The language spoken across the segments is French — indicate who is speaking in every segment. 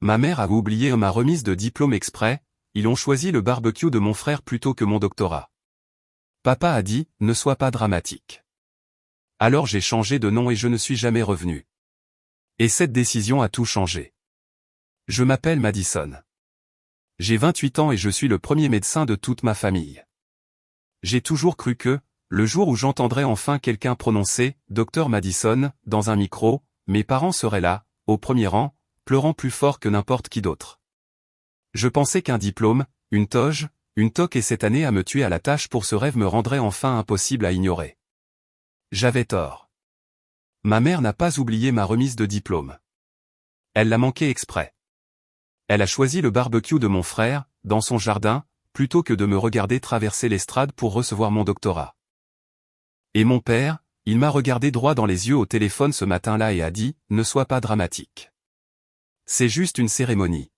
Speaker 1: Ma mère a oublié ma remise de diplôme exprès, ils ont choisi le barbecue de mon frère plutôt que mon doctorat. Papa a dit, ne sois pas dramatique. Alors j'ai changé de nom et je ne suis jamais revenu. Et cette décision a tout changé. Je m'appelle Madison. J'ai 28 ans et je suis le premier médecin de toute ma famille. J'ai toujours cru que, le jour où j'entendrais enfin quelqu'un prononcer « Docteur Madison » dans un micro, mes parents seraient là, au premier rang, pleurant plus fort que n'importe qui d'autre. Je pensais qu'un diplôme, une toge, une toque et cette année à me tuer à la tâche pour ce rêve me rendrait enfin impossible à ignorer. J'avais tort. Ma mère n'a pas oublié ma remise de diplôme. Elle l'a manqué exprès. Elle a choisi le barbecue de mon frère, dans son jardin, plutôt que de me regarder traverser l'estrade pour recevoir mon doctorat. Et mon père, il m'a regardé droit dans les yeux au téléphone ce matin-là et a dit, ne sois pas dramatique. C'est juste une cérémonie.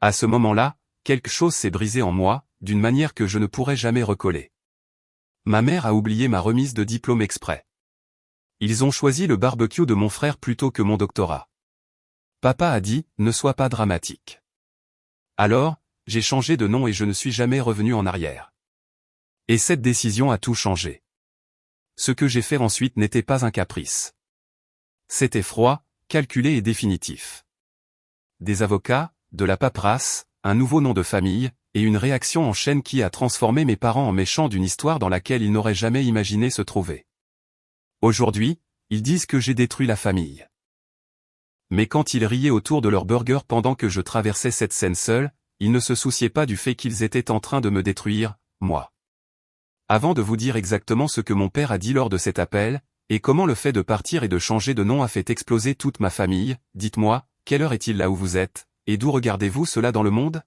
Speaker 1: À ce moment-là, quelque chose s'est brisé en moi, d'une manière que je ne pourrai jamais recoller. Ma mère a oublié ma remise de diplôme exprès. Ils ont choisi le barbecue de mon frère plutôt que mon doctorat. Papa a dit, ne sois pas dramatique. Alors, j'ai changé de nom et je ne suis jamais revenu en arrière. Et cette décision a tout changé. Ce que j'ai fait ensuite n'était pas un caprice. C'était froid, calculé et définitif. Des avocats, de la paperasse, un nouveau nom de famille, et une réaction en chaîne qui a transformé mes parents en méchants d'une histoire dans laquelle ils n'auraient jamais imaginé se trouver. Aujourd'hui, ils disent que j'ai détruit la famille. Mais quand ils riaient autour de leur burger pendant que je traversais cette scène seule, ils ne se souciaient pas du fait qu'ils étaient en train de me détruire, moi. Avant de vous dire exactement ce que mon père a dit lors de cet appel, et comment le fait de partir et de changer de nom a fait exploser toute ma famille, dites-moi, quelle heure est-il là où vous êtes, et d'où regardez-vous cela dans le monde?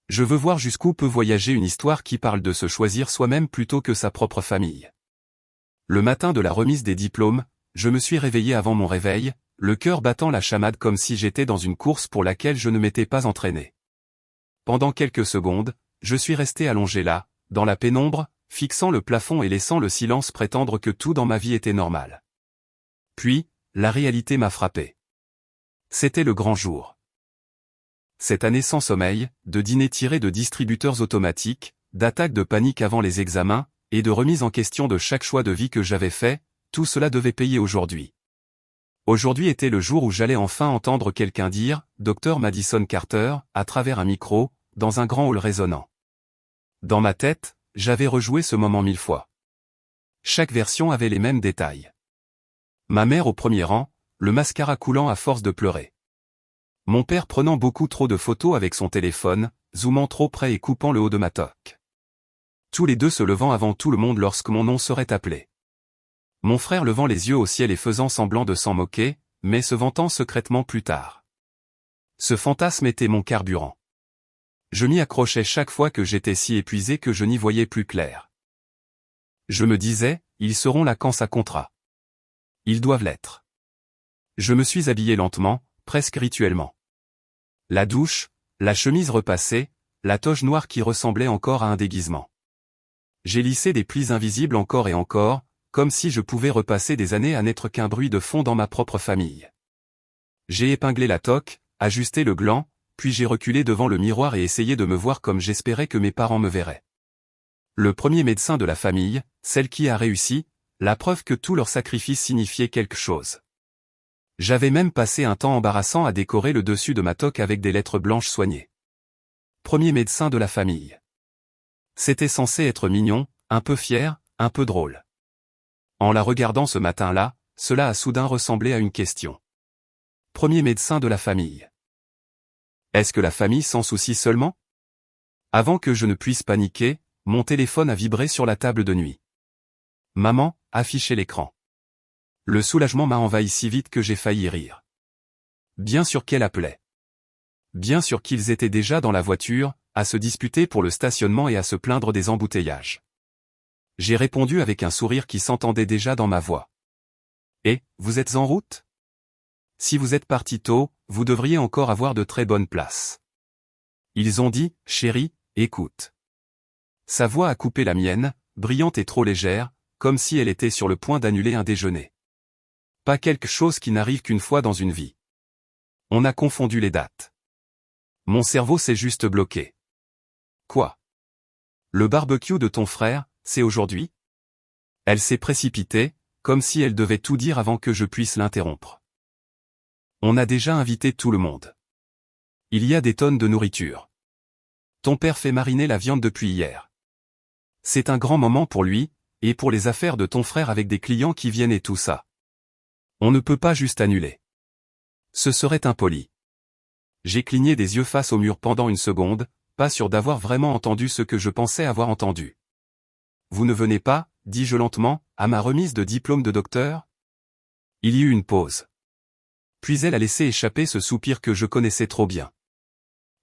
Speaker 1: Je veux voir jusqu'où peut voyager une histoire qui parle de se choisir soi-même plutôt que sa propre famille. Le matin de la remise des diplômes, je me suis réveillé avant mon réveil, le cœur battant la chamade comme si j'étais dans une course pour laquelle je ne m'étais pas entraîné. Pendant quelques secondes, je suis resté allongé là, dans la pénombre, fixant le plafond et laissant le silence prétendre que tout dans ma vie était normal. Puis, la réalité m'a frappé. C'était le grand jour. Cette année sans sommeil, de dîners tirés de distributeurs automatiques, d'attaques de panique avant les examens, et de remise en question de chaque choix de vie que j'avais fait, tout cela devait payer aujourd'hui. Aujourd'hui était le jour où j'allais enfin entendre quelqu'un dire « Dr Madison Carter » à travers un micro, dans un grand hall résonnant. Dans ma tête, j'avais rejoué ce moment 1000 fois. Chaque version avait les mêmes détails. Ma mère au premier rang, le mascara coulant à force de pleurer. Mon père prenant beaucoup trop de photos avec son téléphone, zoomant trop près et coupant le haut de ma toque. Tous les deux se levant avant tout le monde lorsque mon nom serait appelé. Mon frère levant les yeux au ciel et faisant semblant de s'en moquer, mais se vantant secrètement plus tard. Ce fantasme était mon carburant. Je m'y accrochais chaque fois que j'étais si épuisé que je n'y voyais plus clair. Je me disais, ils seront là quand ça comptera. Ils doivent l'être. Je me suis habillé lentement, presque rituellement. La douche, la chemise repassée, la toge noire qui ressemblait encore à un déguisement. J'ai lissé des plis invisibles encore et encore, comme si je pouvais repasser des années à n'être qu'un bruit de fond dans ma propre famille. J'ai épinglé la toque, ajusté le gland, puis j'ai reculé devant le miroir et essayé de me voir comme j'espérais que mes parents me verraient. Le premier médecin de la famille, celle qui a réussi, la preuve que tout leur sacrifice signifiait quelque chose. J'avais même passé un temps embarrassant à décorer le dessus de ma toque avec des lettres blanches soignées. Premier médecin de la famille. C'était censé être mignon, un peu fier, un peu drôle. En la regardant ce matin-là, cela a soudain ressemblé à une question. Premier médecin de la famille. Est-ce que la famille s'en soucie seulement? Avant que je ne puisse paniquer, mon téléphone a vibré sur la table de nuit. Maman, affichez l'écran. Le soulagement m'a envahi si vite que j'ai failli rire. Bien sûr qu'elle appelait. Bien sûr qu'ils étaient déjà dans la voiture, à se disputer pour le stationnement et à se plaindre des embouteillages. J'ai répondu avec un sourire qui s'entendait déjà dans ma voix. Et, vous êtes en route? Si vous êtes parti tôt, vous devriez encore avoir de très bonnes places. Ils ont dit, chérie, écoute. Sa voix a coupé la mienne, brillante et trop légère, comme si elle était sur le point d'annuler un déjeuner. Pas quelque chose qui n'arrive qu'une fois dans une vie. On a confondu les dates. Mon cerveau s'est juste bloqué. Quoi? Le barbecue de ton frère, c'est aujourd'hui? Elle s'est précipitée, comme si elle devait tout dire avant que je puisse l'interrompre. On a déjà invité tout le monde. Il y a des tonnes de nourriture. Ton père fait mariner la viande depuis hier. C'est un grand moment pour lui, et pour les affaires de ton frère avec des clients qui viennent et tout ça. On ne peut pas juste annuler. Ce serait impoli. J'ai cligné des yeux face au mur pendant une seconde, pas sûr d'avoir vraiment entendu ce que je pensais avoir entendu. Vous ne venez pas, dis-je lentement, à ma remise de diplôme de docteur? Il y eut une pause. Puis elle a laissé échapper ce soupir que je connaissais trop bien.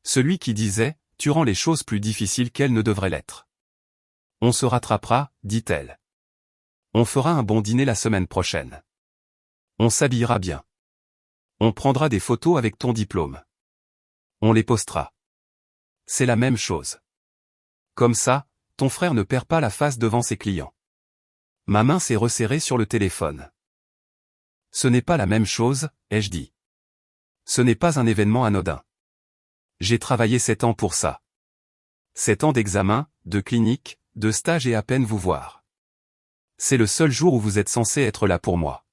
Speaker 1: Celui qui disait, tu rends les choses plus difficiles qu'elles ne devraient l'être. On se rattrapera, dit-elle. On fera un bon dîner la semaine prochaine. On s'habillera bien. On prendra des photos avec ton diplôme. On les postera. C'est la même chose. Comme ça, ton frère ne perd pas la face devant ses clients. Ma main s'est resserrée sur le téléphone. Ce n'est pas la même chose, ai-je dit. Ce n'est pas un événement anodin. J'ai travaillé 7 ans pour ça. 7 ans d'examen, de clinique, de stage et à peine vous voir. C'est le seul jour où vous êtes censé être là pour moi.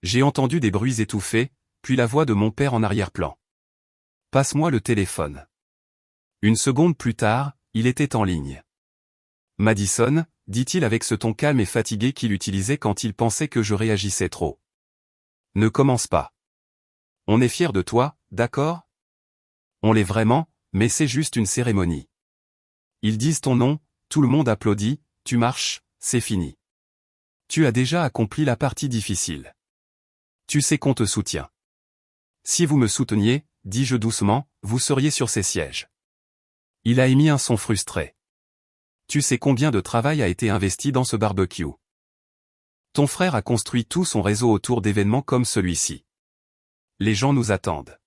Speaker 1: J'ai entendu des bruits étouffés, puis la voix de mon père en arrière-plan. Passe-moi le téléphone. Une seconde plus tard, il était en ligne. Madison, dit-il avec ce ton calme et fatigué qu'il utilisait quand il pensait que je réagissais trop. Ne commence pas. On est fiers de toi, d'accord? On l'est vraiment, mais c'est juste une cérémonie. Ils disent ton nom, tout le monde applaudit, tu marches, c'est fini. Tu as déjà accompli la partie difficile. Tu sais qu'on te soutient. Si vous me souteniez, dis-je doucement, vous seriez sur ces sièges. Il a émis un son frustré. Tu sais combien de travail a été investi dans ce barbecue. Ton frère a construit tout son réseau autour d'événements comme celui-ci. Les gens nous attendent.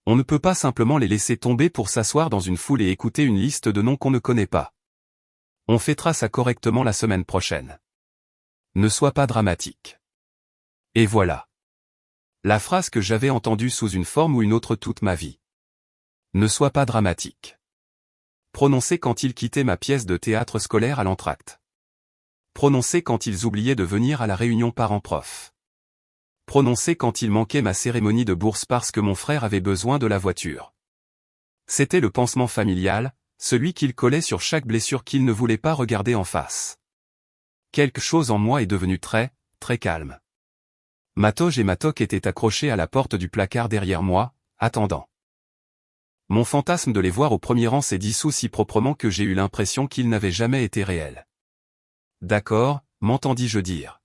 Speaker 1: On ne peut pas simplement les laisser tomber pour s'asseoir dans une foule et écouter une liste de noms qu'on ne connaît pas. On fêtera ça correctement la semaine prochaine. Ne sois pas dramatique. Et voilà. La phrase que j'avais entendue sous une forme ou une autre toute ma vie. Ne sois pas dramatique. Prononcée quand ils quittaient ma pièce de théâtre scolaire à l'entracte. Prononcée quand ils oubliaient de venir à la réunion parents-prof. Prononcée quand il manquait ma cérémonie de bourse parce que mon frère avait besoin de la voiture. C'était le pansement familial, celui qu'il collait sur chaque blessure qu'il ne voulait pas regarder en face. Quelque chose en moi est devenu très, très calme. Ma toge et ma toque étaient accrochées à la porte du placard derrière moi, attendant. Mon fantasme de les voir au premier rang s'est dissous si proprement que j'ai eu l'impression qu'il n'avait jamais été réel. D'accord, m'entendis-je dire.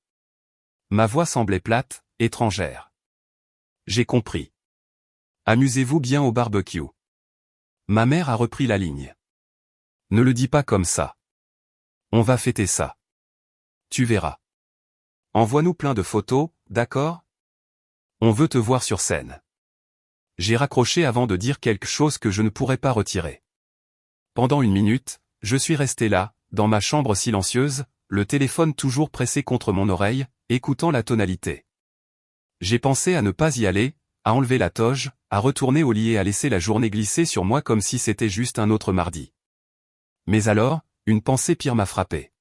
Speaker 1: Ma voix semblait plate, étrangère. J'ai compris. Amusez-vous bien au barbecue. Ma mère a repris la ligne. Ne le dis pas comme ça. On va fêter ça. Tu verras. Envoie-nous plein de photos, d'accord? On veut te voir sur scène. J'ai raccroché avant de dire quelque chose que je ne pourrais pas retirer. Pendant une minute, je suis resté là, dans ma chambre silencieuse, le téléphone toujours pressé contre mon oreille, écoutant la tonalité. J'ai pensé à ne pas y aller, à enlever la toge, à retourner au lit et à laisser la journée glisser sur moi comme si c'était juste un autre mardi. Mais alors, une pensée pire m'a frappé.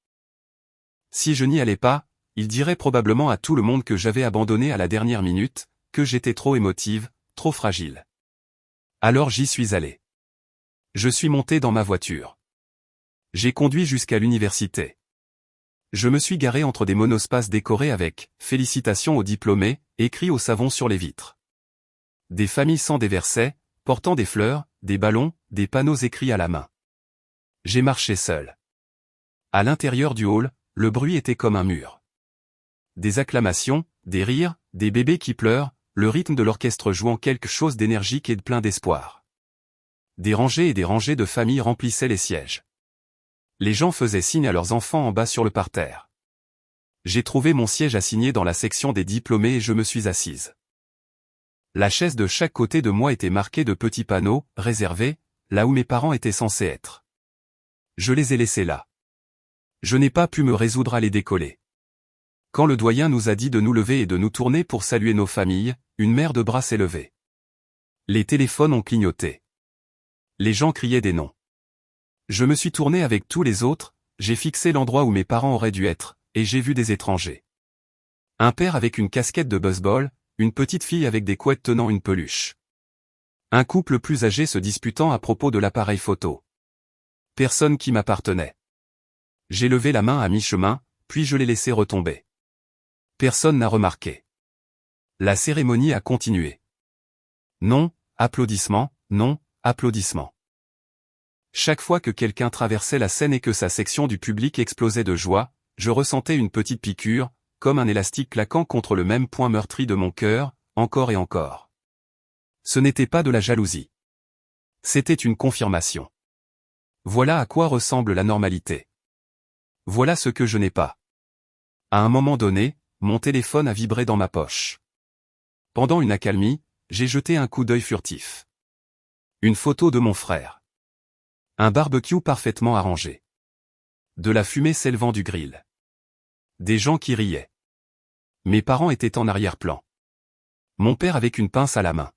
Speaker 1: Si je n'y allais pas, il dirait probablement à tout le monde que j'avais abandonné à la dernière minute, que j'étais trop émotive, trop fragile. Alors j'y suis allé. Je suis monté dans ma voiture. J'ai conduit jusqu'à l'université. Je me suis garé entre des monospaces décorés avec « Félicitations aux diplômés » écrit au savon sur les vitres. Des familles sans des versets, portant des fleurs, des ballons, des panneaux écrits à la main. J'ai marché seul. À l'intérieur du hall, le bruit était comme un mur. Des acclamations, des rires, des bébés qui pleurent, le rythme de l'orchestre jouant quelque chose d'énergique et de plein d'espoir. Des rangées et des rangées de familles remplissaient les sièges. Les gens faisaient signe à leurs enfants en bas sur le parterre. J'ai trouvé mon siège assigné dans la section des diplômés et je me suis assise. La chaise de chaque côté de moi était marquée de petits panneaux, réservés, là où mes parents étaient censés être. Je les ai laissés là. Je n'ai pas pu me résoudre à les décoller. Quand le doyen nous a dit de nous lever et de nous tourner pour saluer nos familles, une mer de bras s'est levée. Les téléphones ont clignoté. Les gens criaient des noms. Je me suis tourné avec tous les autres, j'ai fixé l'endroit où mes parents auraient dû être, et j'ai vu des étrangers. Un père avec une casquette de baseball, une petite fille avec des couettes tenant une peluche. Un couple plus âgé se disputant à propos de l'appareil photo. Personne qui m'appartenait. J'ai levé la main à mi-chemin, puis je l'ai laissé retomber. Personne n'a remarqué. La cérémonie a continué. Non, applaudissements, non, applaudissements. Chaque fois que quelqu'un traversait la scène et que sa section du public explosait de joie, je ressentais une petite piqûre, comme un élastique claquant contre le même point meurtri de mon cœur, encore et encore. Ce n'était pas de la jalousie. C'était une confirmation. Voilà à quoi ressemble la normalité. Voilà ce que je n'ai pas. À un moment donné, mon téléphone a vibré dans ma poche. Pendant une accalmie, j'ai jeté un coup d'œil furtif. Une photo de mon frère. Un barbecue parfaitement arrangé. De la fumée s'élevant du grill. Des gens qui riaient. Mes parents étaient en arrière-plan. Mon père avec une pince à la main.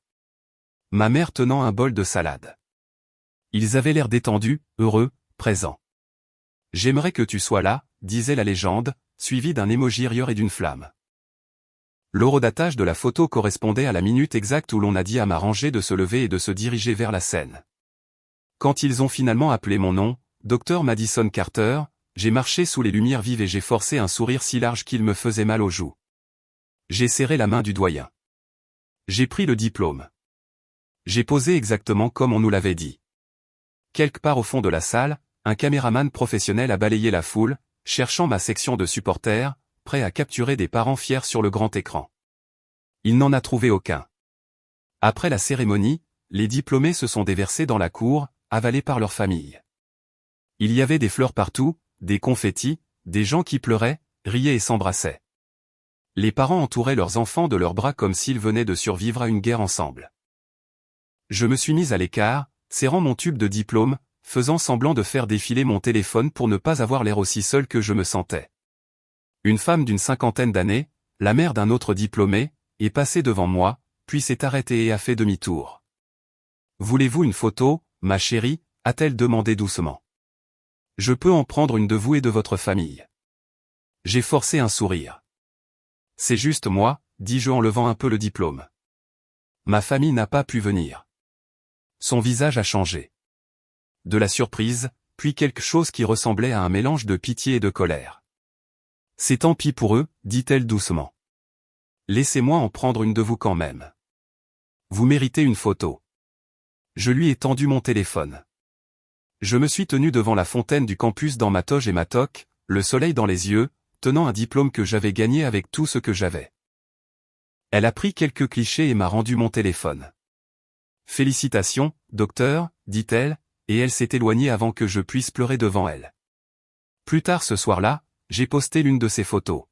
Speaker 1: Ma mère tenant un bol de salade. Ils avaient l'air détendus, heureux, présents. « J'aimerais que tu sois là », disait la légende, suivie d'un émoji rire et d'une flamme. L'horodatage de la photo correspondait à la minute exacte où l'on a dit à ma rangée de se lever et de se diriger vers la scène. Quand ils ont finalement appelé mon nom, Dr Madison Carter, j'ai marché sous les lumières vives et j'ai forcé un sourire si large qu'il me faisait mal aux joues. J'ai serré la main du doyen. J'ai pris le diplôme. J'ai posé exactement comme on nous l'avait dit. Quelque part au fond de la salle, un caméraman professionnel a balayé la foule, cherchant ma section de supporters, prêt à capturer des parents fiers sur le grand écran. Il n'en a trouvé aucun. Après la cérémonie, les diplômés se sont déversés dans la cour, avalés par leurs familles. Il y avait des fleurs partout, des confettis, des gens qui pleuraient, riaient et s'embrassaient. Les parents entouraient leurs enfants de leurs bras comme s'ils venaient de survivre à une guerre ensemble. Je me suis mis à l'écart, serrant mon tube de diplôme, faisant semblant de faire défiler mon téléphone pour ne pas avoir l'air aussi seul que je me sentais. Une femme d'une 50aine d'années, la mère d'un autre diplômé, est passée devant moi, puis s'est arrêtée et a fait demi-tour. « Voulez-vous une photo, ma chérie ?» a-t-elle demandé doucement. « Je peux en prendre une de vous et de votre famille. » J'ai forcé un sourire. « C'est juste moi », dis-je en levant un peu le diplôme. Ma famille n'a pas pu venir. Son visage a changé. De la surprise, puis quelque chose qui ressemblait à un mélange de pitié et de colère. « C'est tant pis pour eux, dit-elle doucement. Laissez-moi en prendre une de vous quand même. Vous méritez une photo. » Je lui ai tendu mon téléphone. Je me suis tenu devant la fontaine du campus dans ma toge et ma toque, le soleil dans les yeux, tenant un diplôme que j'avais gagné avec tout ce que j'avais. Elle a pris quelques clichés et m'a rendu mon téléphone. « Félicitations, docteur, dit-elle, et elle s'est éloignée avant que je puisse pleurer devant elle. Plus tard ce soir-là, j'ai posté l'une de ces photos.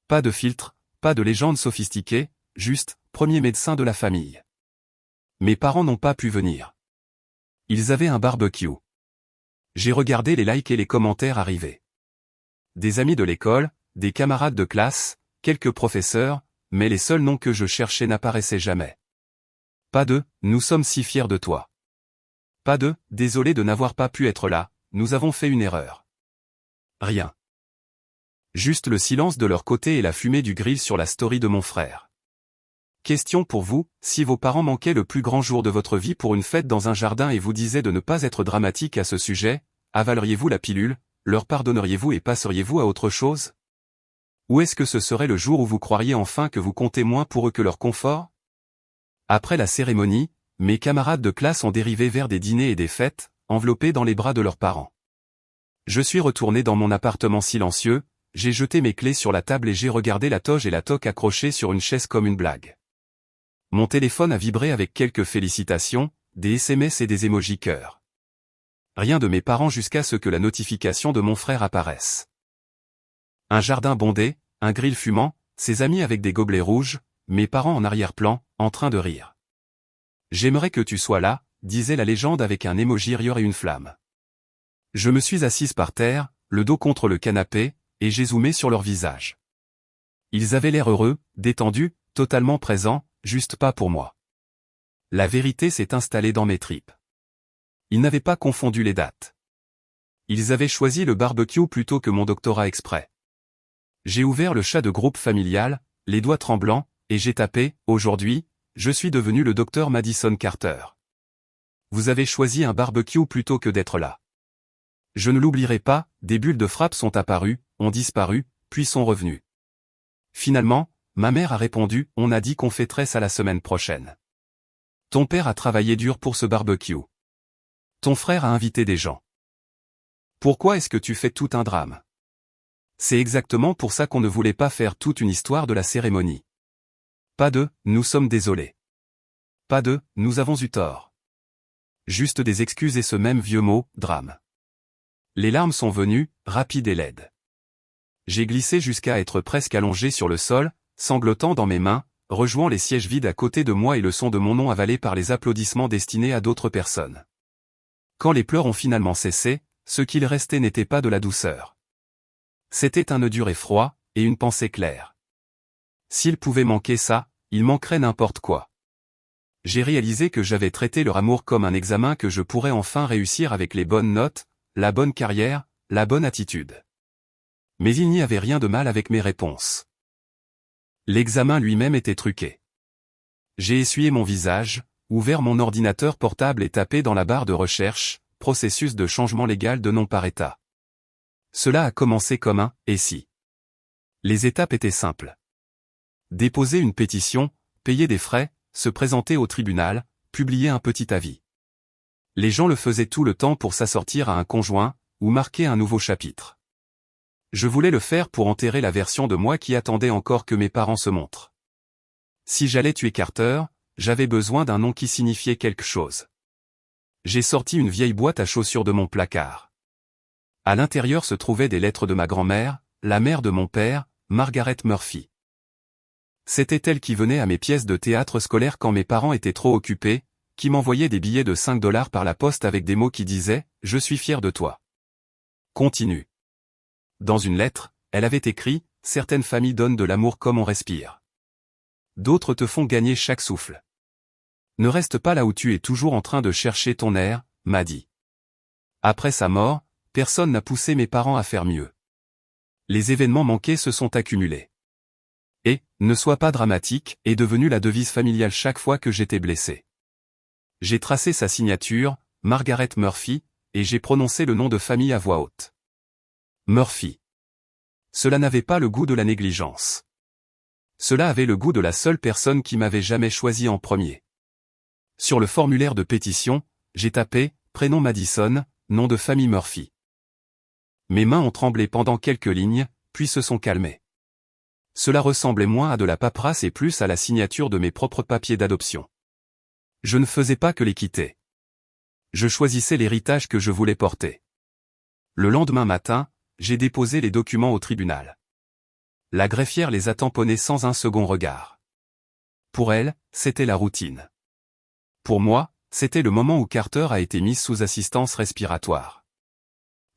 Speaker 1: Pas de filtre, pas de légende sophistiquée, juste, premier médecin de la famille. Mes parents n'ont pas pu venir. Ils avaient un barbecue. J'ai regardé les likes et les commentaires arriver. Des amis de l'école, des camarades de classe, quelques professeurs, mais les seuls noms que je cherchais n'apparaissaient jamais. Pas de « nous sommes si fiers de toi ». Pas de « désolé de n'avoir pas pu être là, nous avons fait une erreur ». Rien. Juste le silence de leur côté et la fumée du grill sur la story de mon frère. Question pour vous, si vos parents manquaient le plus grand jour de votre vie pour une fête dans un jardin et vous disaient de ne pas être dramatique à ce sujet, avaleriez-vous la pilule, leur pardonneriez-vous et passeriez-vous à autre chose? Ou est-ce que ce serait le jour où vous croiriez enfin que vous comptez moins pour eux que leur confort? Après la cérémonie, mes camarades de classe ont dérivé vers des dîners et des fêtes, enveloppés dans les bras de leurs parents. Je suis retourné dans mon appartement silencieux, j'ai jeté mes clés sur la table et j'ai regardé la toge et la toque accrochées sur une chaise comme une blague. Mon téléphone a vibré avec quelques félicitations, des SMS et des émojis cœur. Rien de mes parents jusqu'à ce que la notification de mon frère apparaisse. Un jardin bondé, un grill fumant, ses amis avec des gobelets rouges, mes parents en arrière-plan, en train de rire. J'aimerais que tu sois là, disait la légende avec un émoji rire et une flamme. Je me suis assise par terre, le dos contre le canapé, et j'ai zoomé sur leur visage. Ils avaient l'air heureux, détendus, totalement présents, juste pas pour moi. La vérité s'est installée dans mes tripes. Ils n'avaient pas confondu les dates. Ils avaient choisi le barbecue plutôt que mon doctorat exprès. J'ai ouvert le chat de groupe familial, les doigts tremblants, et j'ai tapé « Aujourd'hui, je suis devenu le docteur Madison Carter. Vous avez choisi un barbecue plutôt que d'être là. » Je ne l'oublierai pas, des bulles de frappe sont apparues, ont disparu, puis sont revenues. Finalement, ma mère a répondu « On a dit qu'on fêterait ça la semaine prochaine. Ton père a travaillé dur pour ce barbecue. Ton frère a invité des gens. Pourquoi est-ce que tu fais tout un drame? C'est exactement pour ça qu'on ne voulait pas faire toute une histoire de la cérémonie. Pas de « nous sommes désolés ». Pas de « nous avons eu tort ». Juste des excuses et ce même vieux mot « drame ». Les larmes sont venues, rapides et laides. J'ai glissé jusqu'à être presque allongé sur le sol, sanglotant dans mes mains, rejouant les sièges vides à côté de moi et le son de mon nom avalé par les applaudissements destinés à d'autres personnes. Quand les pleurs ont finalement cessé, ce qu'il restait n'était pas de la douceur. C'était un nœud dur et froid, et une pensée claire. S'il pouvait manquer ça, il manquerait n'importe quoi. J'ai réalisé que j'avais traité leur amour comme un examen que je pourrais enfin réussir avec les bonnes notes, la bonne carrière, la bonne attitude. Mais il n'y avait rien de mal avec mes réponses. L'examen lui-même était truqué. J'ai essuyé mon visage, ouvert mon ordinateur portable et tapé dans la barre de recherche, processus de changement légal de nom par État. Cela a commencé comme un « et si ». Les étapes étaient simples. Déposer une pétition, payer des frais, se présenter au tribunal, publier un petit avis. Les gens le faisaient tout le temps pour s'assortir à un conjoint, ou marquer un nouveau chapitre. Je voulais le faire pour enterrer la version de moi qui attendait encore que mes parents se montrent. Si j'allais tuer Carter, j'avais besoin d'un nom qui signifiait quelque chose. J'ai sorti une vieille boîte à chaussures de mon placard. À l'intérieur se trouvaient des lettres de ma grand-mère, la mère de mon père, Margaret Murphy. C'était elle qui venait à mes pièces de théâtre scolaire quand mes parents étaient trop occupés, qui m'envoyait des billets de 5 $ par la poste avec des mots qui disaient « Je suis fier de toi. Continue ». Dans une lettre, elle avait écrit « Certaines familles donnent de l'amour comme on respire. D'autres te font gagner chaque souffle. Ne reste pas là où tu es toujours en train de chercher ton air, m'a dit. » Après sa mort, personne n'a poussé mes parents à faire mieux. Les événements manqués se sont accumulés. Et « Ne sois pas dramatique » est devenu la devise familiale chaque fois que j'étais blessé. J'ai tracé sa signature, Margaret Murphy, et j'ai prononcé le nom de famille à voix haute. Murphy. Cela n'avait pas le goût de la négligence. Cela avait le goût de la seule personne qui m'avait jamais choisi en premier. Sur le formulaire de pétition, j'ai tapé « Prénom Madison, nom de famille Murphy ». Mes mains ont tremblé pendant quelques lignes, puis se sont calmées. Cela ressemblait moins à de la paperasse et plus à la signature de mes propres papiers d'adoption. Je ne faisais pas que les quitter. Je choisissais l'héritage que je voulais porter. Le lendemain matin, j'ai déposé les documents au tribunal. La greffière les a tamponnés sans un second regard. Pour elle, c'était la routine. Pour moi, c'était le moment où Carter a été mise sous assistance respiratoire.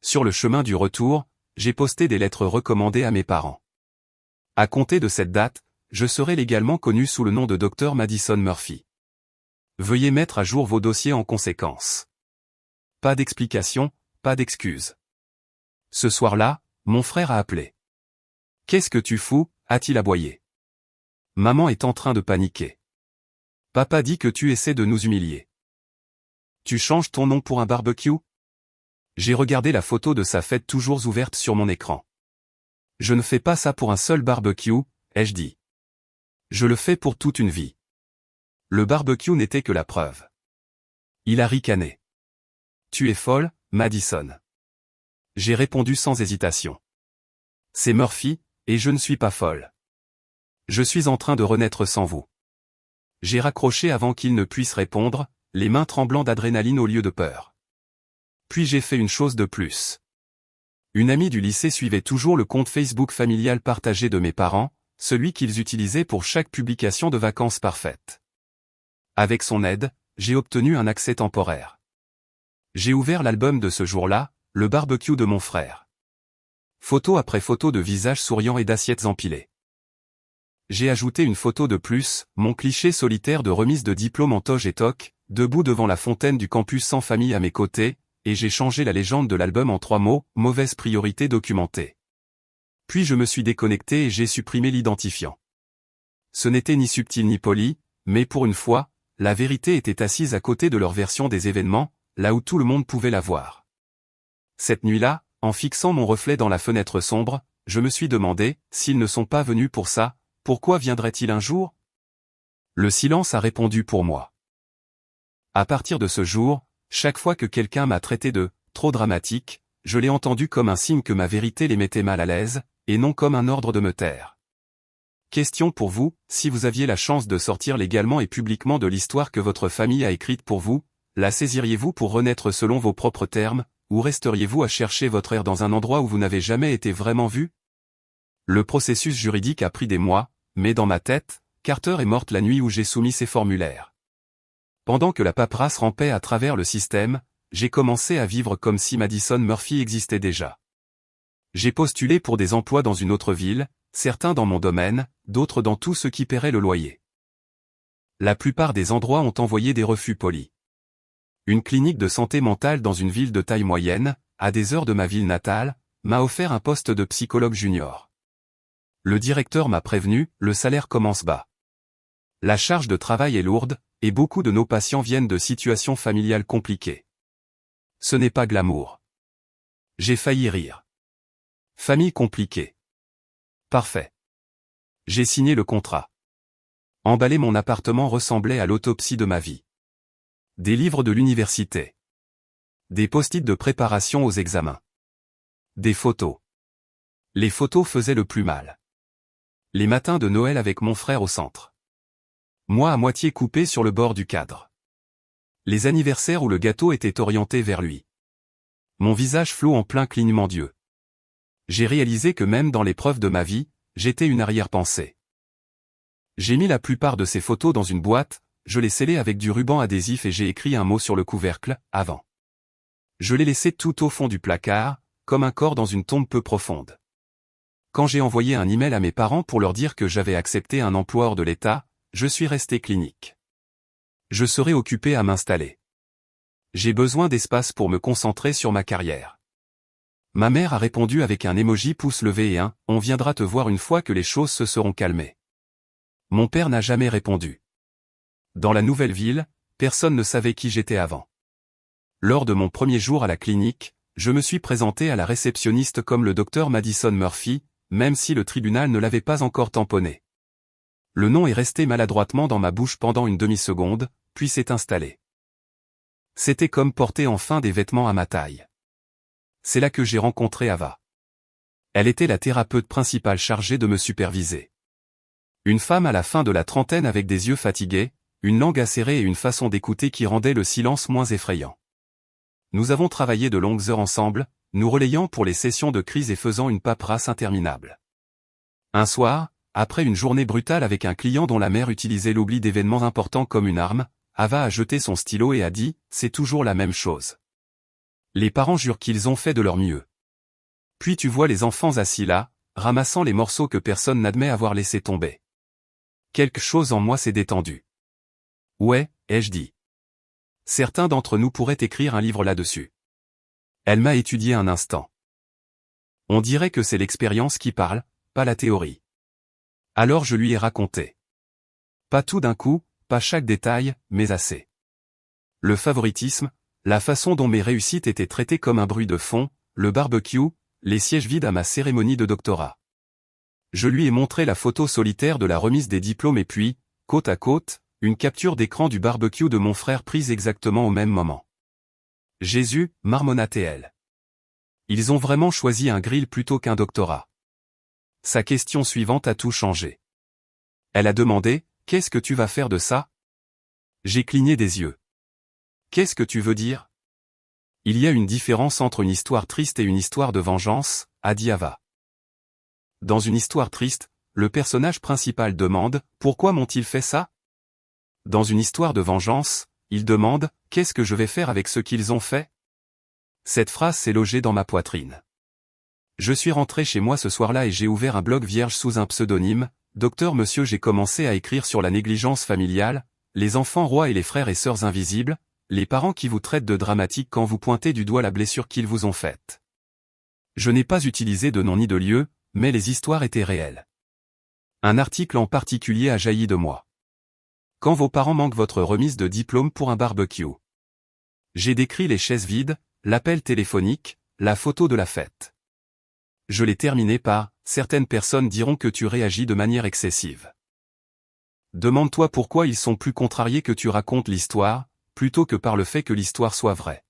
Speaker 1: Sur le chemin du retour, j'ai posté des lettres recommandées à mes parents. À compter de cette date, je serai légalement connu sous le nom de Dr Madison Murphy. Veuillez mettre à jour vos dossiers en conséquence. Pas d'explication, pas d'excuses. Ce soir-là, mon frère a appelé. « Qu'est-ce que tu fous ?» a-t-il aboyé. « Maman est en train de paniquer. Papa dit que tu essaies de nous humilier. Tu changes ton nom pour un barbecue ?» J'ai regardé la photo de sa fête toujours ouverte sur mon écran. « Je ne fais pas ça pour un seul barbecue », ai-je dit. « Je le fais pour toute une vie. » Le barbecue n'était que la preuve. Il a ricané. « Tu es folle, Madison. » J'ai répondu sans hésitation. « C'est Murphy, et je ne suis pas folle. Je suis en train de renaître sans vous. » J'ai raccroché avant qu'il ne puisse répondre, les mains tremblant d'adrénaline au lieu de peur. Puis j'ai fait une chose de plus. Une amie du lycée suivait toujours le compte Facebook familial partagé de mes parents, celui qu'ils utilisaient pour chaque publication de vacances parfaites. Avec son aide, j'ai obtenu un accès temporaire. J'ai ouvert l'album de ce jour-là, le barbecue de mon frère. Photo après photo de visages souriants et d'assiettes empilées. j'ai ajouté une photo de plus, mon cliché solitaire de remise de diplôme en toge et toque, debout devant la fontaine du campus sans famille à mes côtés, et j'ai changé la légende de l'album en 3 mots, mauvaise priorité documentée. Puis je me suis déconnecté et j'ai supprimé l'identifiant. Ce n'était ni subtil ni poli, mais pour une fois, la vérité était assise à côté de leur version des événements, là où tout le monde pouvait la voir. Cette nuit-là, en fixant mon reflet dans la fenêtre sombre, je me suis demandé, s'ils ne sont pas venus pour ça, pourquoi viendraient-ils un jour? Le silence a répondu pour moi. À partir de ce jour, chaque fois que quelqu'un m'a traité de « trop dramatique », je l'ai entendu comme un signe que ma vérité les mettait mal à l'aise, et non comme un ordre de me taire. Question pour vous, si vous aviez la chance de sortir légalement et publiquement de l'histoire que votre famille a écrite pour vous, la saisiriez-vous pour renaître selon vos propres termes, ou resteriez-vous à chercher votre air dans un endroit où vous n'avez jamais été vraiment vu? Le processus juridique a pris des mois, mais dans ma tête, Carter est morte la nuit où j'ai soumis ces formulaires. Pendant que la paperasse rampait à travers le système, j'ai commencé à vivre comme si Madison Murphy existait déjà. J'ai postulé pour des emplois dans une autre ville, certains dans mon domaine, d'autres dans tout ce qui paierait le loyer. La plupart des endroits ont envoyé des refus polis. Une clinique de santé mentale dans une ville de taille moyenne, à des heures de ma ville natale, m'a offert un poste de psychologue junior. Le directeur m'a prévenu, le salaire commence bas. La charge de travail est lourde, et beaucoup de nos patients viennent de situations familiales compliquées. Ce n'est pas glamour. J'ai failli rire. Famille compliquée. Parfait. J'ai signé le contrat. Emballer mon appartement ressemblait à l'autopsie de ma vie. Des livres de l'université. Des post-it de préparation aux examens. Des photos. Les photos faisaient le plus mal. Les matins de Noël avec mon frère au centre. Moi à moitié coupé sur le bord du cadre. Les anniversaires où le gâteau était orienté vers lui. Mon visage flou en plein clignement d'yeux. J'ai réalisé que même dans l'épreuve de ma vie, j'étais une arrière-pensée. J'ai mis la plupart de ces photos dans une boîte, je l'ai scellée avec du ruban adhésif et j'ai écrit un mot sur le couvercle, avant. Je l'ai laissé tout au fond du placard, comme un corps dans une tombe peu profonde. Quand j'ai envoyé un email à mes parents pour leur dire que j'avais accepté un emploi hors de l'État, je suis resté clinique. Je serai occupé à m'installer. J'ai besoin d'espace pour me concentrer sur ma carrière. Ma mère a répondu avec un emoji pouce levé et un « on viendra te voir une fois que les choses se seront calmées ». Mon père n'a jamais répondu. Dans la nouvelle ville, personne ne savait qui j'étais avant. Lors de mon premier jour à la clinique, je me suis présenté à la réceptionniste comme le docteur Madison Murphy, même si le tribunal ne l'avait pas encore tamponné. Le nom est resté maladroitement dans ma bouche pendant une demi-seconde, puis s'est installé. C'était comme porter enfin des vêtements à ma taille. C'est là que j'ai rencontré Ava. Elle était la thérapeute principale chargée de me superviser. Une femme à la fin de la trentaine avec des yeux fatigués, une langue acérée et une façon d'écouter qui rendait le silence moins effrayant. Nous avons travaillé de longues heures ensemble, nous relayant pour les sessions de crise et faisant une paperasse interminable. Un soir, après une journée brutale avec un client dont la mère utilisait l'oubli d'événements importants comme une arme, Ava a jeté son stylo et a dit « c'est toujours la même chose ». Les parents jurent qu'ils ont fait de leur mieux. Puis tu vois les enfants assis là, ramassant les morceaux que personne n'admet avoir laissés tomber. Quelque chose en moi s'est détendu. Ouais, ai-je dit. Certains d'entre nous pourraient écrire un livre là-dessus. Elle m'a étudié un instant. On dirait que c'est l'expérience qui parle, pas la théorie. Alors je lui ai raconté. Pas tout d'un coup, pas chaque détail, mais assez. Le favoritisme, la façon dont mes réussites étaient traitées comme un bruit de fond, le barbecue, les sièges vides à ma cérémonie de doctorat. Je lui ai montré la photo solitaire de la remise des diplômes et puis, côte à côte, une capture d'écran du barbecue de mon frère prise exactement au même moment. Jésus, marmonna-t-elle. Ils ont vraiment choisi un grill plutôt qu'un doctorat. Sa question suivante a tout changé. Elle a demandé, « Qu'est-ce que tu vas faire de ça ?» J'ai cligné des yeux. Qu'est-ce que tu veux dire? Il y a une différence entre une histoire triste et une histoire de vengeance, a dit Ava. Dans une histoire triste, le personnage principal demande « Pourquoi m'ont-ils fait ça ?» Dans une histoire de vengeance, il demande « Qu'est-ce que je vais faire avec ce qu'ils ont fait ?» Cette phrase s'est logée dans ma poitrine. Je suis rentré chez moi ce soir-là et j'ai ouvert un blog vierge sous un pseudonyme, docteur monsieur, j'ai commencé à écrire sur la négligence familiale, les enfants rois et les frères et sœurs invisibles, les parents qui vous traitent de dramatique quand vous pointez du doigt la blessure qu'ils vous ont faite. Je n'ai pas utilisé de nom ni de lieu, mais les histoires étaient réelles. Un article en particulier a jailli de moi. Quand vos parents manquent votre remise de diplôme pour un barbecue. J'ai décrit les chaises vides, l'appel téléphonique, la photo de la fête. Je l'ai terminé par « Certaines personnes diront que tu réagis de manière excessive. Demande-toi pourquoi ils sont plus contrariés que tu racontes l'histoire, plutôt que par le fait que l'histoire soit vraie. »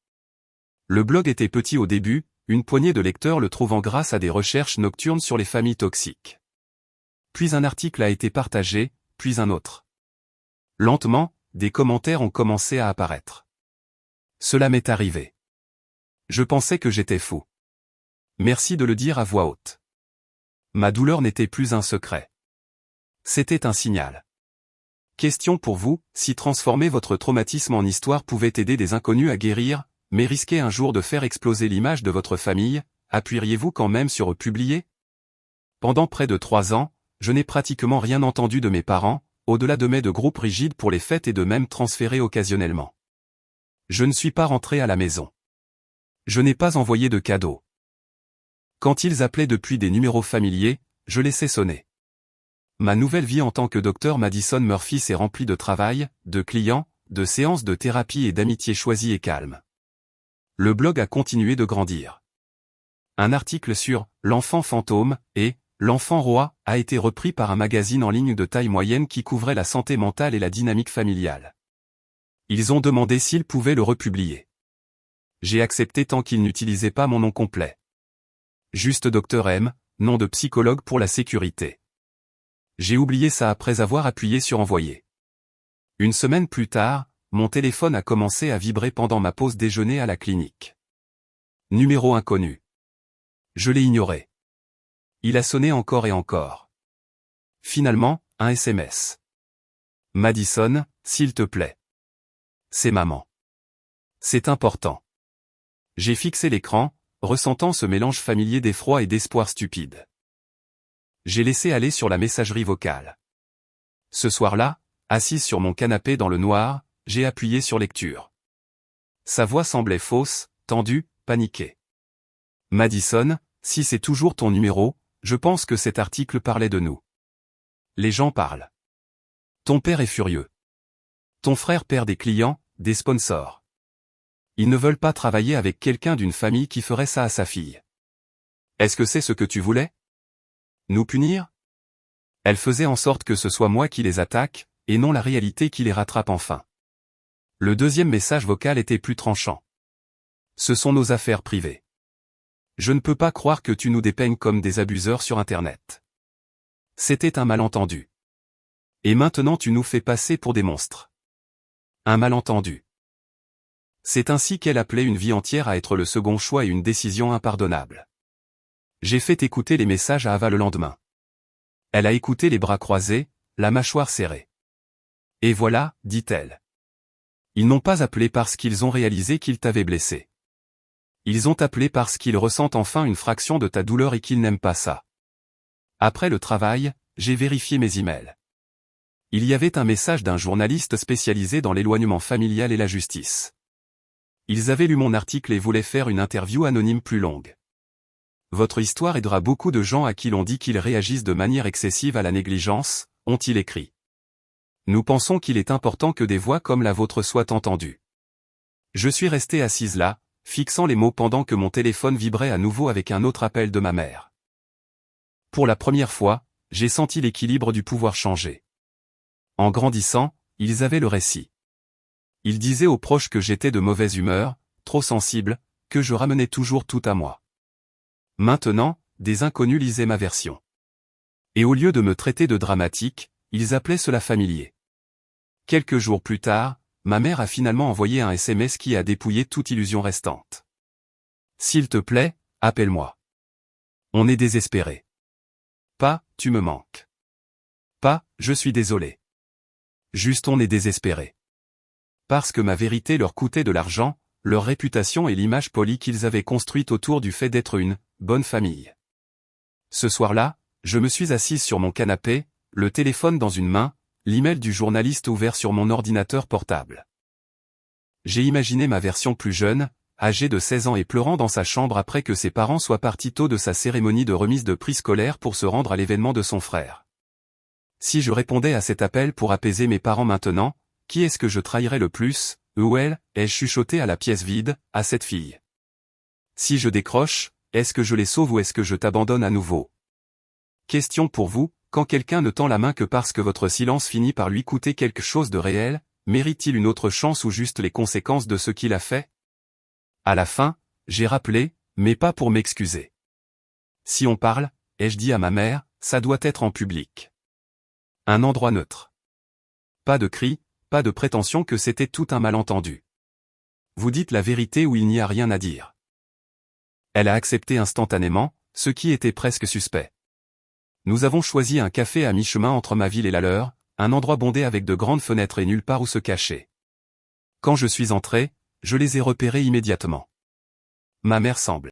Speaker 1: Le blog était petit au début, une poignée de lecteurs le trouvant grâce à des recherches nocturnes sur les familles toxiques. Puis un article a été partagé, puis un autre. Lentement, des commentaires ont commencé à apparaître. Cela m'est arrivé. Je pensais que j'étais fou. Merci de le dire à voix haute. Ma douleur n'était plus un secret. C'était un signal. Question pour vous, si transformer votre traumatisme en histoire pouvait aider des inconnus à guérir, mais risquer un jour de faire exploser l'image de votre famille, appuieriez-vous quand même sur publier? Pendant près de 3 ans, je n'ai pratiquement rien entendu de mes parents, au-delà de mes groupes rigides pour les fêtes et de même transférés occasionnellement. Je ne suis pas rentré à la maison. Je n'ai pas envoyé de cadeaux. Quand ils appelaient depuis des numéros familiers, je laissais sonner. Ma nouvelle vie en tant que docteur Madison Murphy s'est remplie de travail, de clients, de séances de thérapie et d'amitié choisie et calme. Le blog a continué de grandir. Un article sur « L'enfant fantôme » et « L'enfant roi » a été repris par un magazine en ligne de taille moyenne qui couvrait la santé mentale et la dynamique familiale. Ils ont demandé s'ils pouvaient le republier. J'ai accepté tant qu'ils n'utilisaient pas mon nom complet. Juste Dr M, nom de psychologue pour la sécurité. J'ai oublié ça après avoir appuyé sur envoyer. Une semaine plus tard, mon téléphone a commencé à vibrer pendant ma pause déjeuner à la clinique. Numéro inconnu. Je l'ai ignoré. Il a sonné encore et encore. Finalement, un SMS. Madison, s'il te plaît. C'est maman. C'est important. J'ai fixé l'écran, ressentant ce mélange familier d'effroi et d'espoir stupide. J'ai laissé aller sur la messagerie vocale. Ce soir-là, assise sur mon canapé dans le noir, j'ai appuyé sur lecture. Sa voix semblait fausse, tendue, paniquée. Madison, si c'est toujours ton numéro, je pense que cet article parlait de nous. Les gens parlent. Ton père est furieux. Ton frère perd des clients, des sponsors. Ils ne veulent pas travailler avec quelqu'un d'une famille qui ferait ça à sa fille. Est-ce que c'est ce que tu voulais? Nous punir? Elle faisait en sorte que ce soit moi qui les attaque, et non la réalité qui les rattrape enfin. Le deuxième message vocal était plus tranchant. Ce sont nos affaires privées. Je ne peux pas croire que tu nous dépeignes comme des abuseurs sur Internet. C'était un malentendu. Et maintenant tu nous fais passer pour des monstres. Un malentendu. C'est ainsi qu'elle appelait une vie entière à être le second choix et une décision impardonnable. J'ai fait écouter les messages à Ava le lendemain. Elle a écouté les bras croisés, la mâchoire serrée. Et voilà, dit-elle. Ils n'ont pas appelé parce qu'ils ont réalisé qu'ils t'avaient blessé. Ils ont appelé parce qu'ils ressentent enfin une fraction de ta douleur et qu'ils n'aiment pas ça. Après le travail, j'ai vérifié mes emails. Il y avait un message d'un journaliste spécialisé dans l'éloignement familial et la justice. Ils avaient lu mon article et voulaient faire une interview anonyme plus longue. Votre histoire aidera beaucoup de gens à qui l'on dit qu'ils réagissent de manière excessive à la négligence, ont-ils écrit. Nous pensons qu'il est important que des voix comme la vôtre soient entendues. Je suis resté assise là, fixant les mots pendant que mon téléphone vibrait à nouveau avec un autre appel de ma mère. Pour la première fois, j'ai senti l'équilibre du pouvoir changer. En grandissant, ils avaient le récit. Ils disaient aux proches que j'étais de mauvaise humeur, trop sensible, que je ramenais toujours tout à moi. Maintenant, des inconnus lisaient ma version. Et au lieu de me traiter de dramatique, ils appelaient cela familier. Quelques jours plus tard, ma mère a finalement envoyé un SMS qui a dépouillé toute illusion restante. S'il te plaît, appelle-moi. On est désespéré. Pas, tu me manques. Pas, je suis désolé. Juste on est désespéré. Parce que ma vérité leur coûtait de l'argent, leur réputation et l'image polie qu'ils avaient construite autour du fait d'être une bonne famille. Ce soir-là, je me suis assise sur mon canapé, le téléphone dans une main, l'email du journaliste ouvert sur mon ordinateur portable. J'ai imaginé ma version plus jeune, âgée de 16 ans et pleurant dans sa chambre après que ses parents soient partis tôt de sa cérémonie de remise de prix scolaire pour se rendre à l'événement de son frère. Si je répondais à cet appel pour apaiser mes parents maintenant, qui est-ce que je trahirais le plus, eux ou elle, ai-je chuchoté à la pièce vide, à cette fille. Si je décroche, est-ce que je les sauve ou est-ce que je t'abandonne à nouveau? Question pour vous, quand quelqu'un ne tend la main que parce que votre silence finit par lui coûter quelque chose de réel, mérite-t-il une autre chance ou juste les conséquences de ce qu'il a fait? À la fin, j'ai rappelé, mais pas pour m'excuser. Si on parle, ai-je dit à ma mère, ça doit être en public. Un endroit neutre. Pas de cris, pas de prétention que c'était tout un malentendu. Vous dites la vérité ou il n'y a rien à dire. Elle a accepté instantanément, ce qui était presque suspect. Nous avons choisi un café à mi-chemin entre ma ville et la leur, un endroit bondé avec de grandes fenêtres et nulle part où se cacher. Quand je suis entré, je les ai repérés immédiatement. Ma mère semble